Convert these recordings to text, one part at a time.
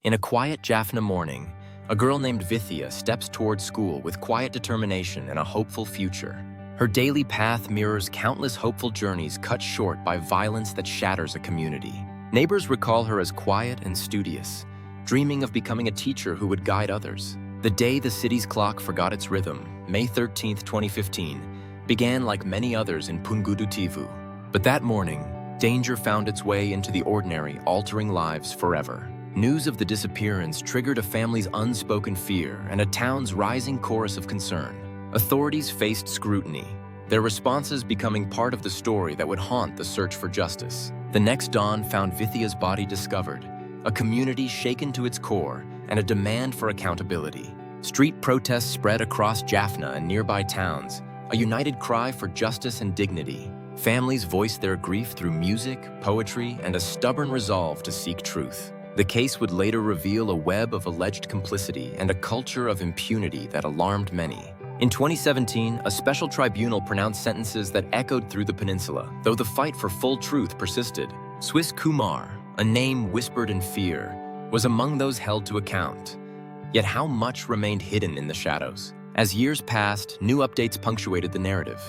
In a quiet Jaffna morning, a girl named Vithya steps toward school with quiet determination and a hopeful future. Her daily path mirrors countless hopeful journeys cut short by violence that shatters a community. Neighbors recall her as quiet and studious, dreaming of becoming a teacher who would guide others. The day the city's clock forgot its rhythm, May 13, 2015, began like many others in Pungudutivu. But that morning, danger found its way into the ordinary, altering lives forever. News of the disappearance triggered a family's unspoken fear and a town's rising chorus of concern. Authorities faced scrutiny, their responses becoming part of the story that would haunt the search for justice. The next dawn found Vithya's body discovered, a community shaken to its core, and a demand for accountability. Street protests spread across Jaffna and nearby towns, a united cry for justice and dignity. Families voiced their grief through music, poetry, and a stubborn resolve to seek truth. The case would later reveal a web of alleged complicity and a culture of impunity that alarmed many. In 2017, a special tribunal pronounced sentences that echoed through the peninsula, though the fight for full truth persisted. Swiss Kumar, a name whispered in fear, was among those held to account. Yet how much remained hidden in the shadows? As years passed, new updates punctuated the narrative.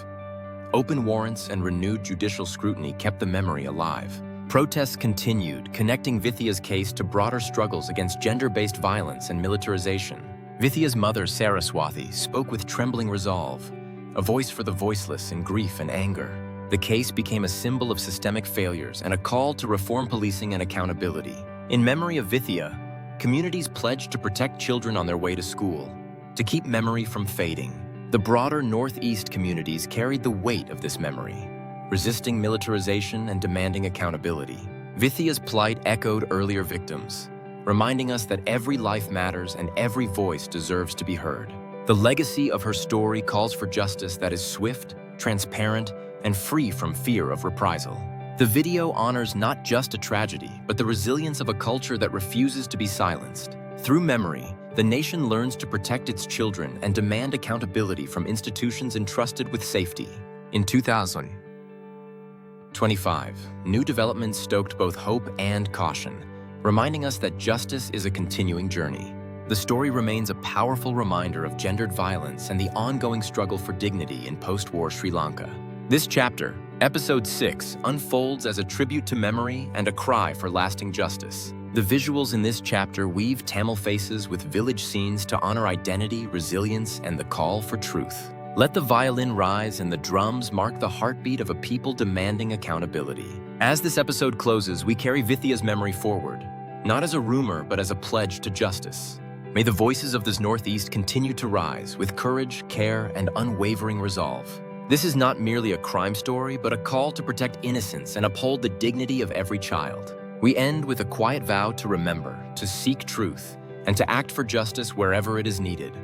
Open warrants and renewed judicial scrutiny kept the memory alive. Protests continued, connecting Vithya's case to broader struggles against gender-based violence and militarization. Vithya's mother, Saraswati, spoke with trembling resolve, a voice for the voiceless in grief and anger. The case became a symbol of systemic failures and a call to reform policing and accountability. In memory of Vithya, communities pledged to protect children on their way to school, to keep memory from fading. The broader Northeast communities carried the weight of this memory, resisting militarization and demanding accountability. Vithya's plight echoed earlier victims, reminding us that every life matters and every voice deserves to be heard. The legacy of her story calls for justice that is swift, transparent, and free from fear of reprisal. The video honors not just a tragedy, but the resilience of a culture that refuses to be silenced. Through memory, the nation learns to protect its children and demand accountability from institutions entrusted with safety. In 2025, new developments stoked both hope and caution, reminding us that justice is a continuing journey. The story remains a powerful reminder of gendered violence and the ongoing struggle for dignity in post-war Sri Lanka. This chapter, Episode 6, unfolds as a tribute to memory and a cry for lasting justice. The visuals in this chapter weave Tamil faces with village scenes to honor identity, resilience, and the call for truth. Let the violin rise and the drums mark the heartbeat of a people demanding accountability. As this episode closes, we carry Vithya's memory forward, not as a rumor, but as a pledge to justice. May the voices of this Northeast continue to rise with courage, care, and unwavering resolve. This is not merely a crime story, but a call to protect innocence and uphold the dignity of every child. We end with a quiet vow to remember, to seek truth, and to act for justice wherever it is needed.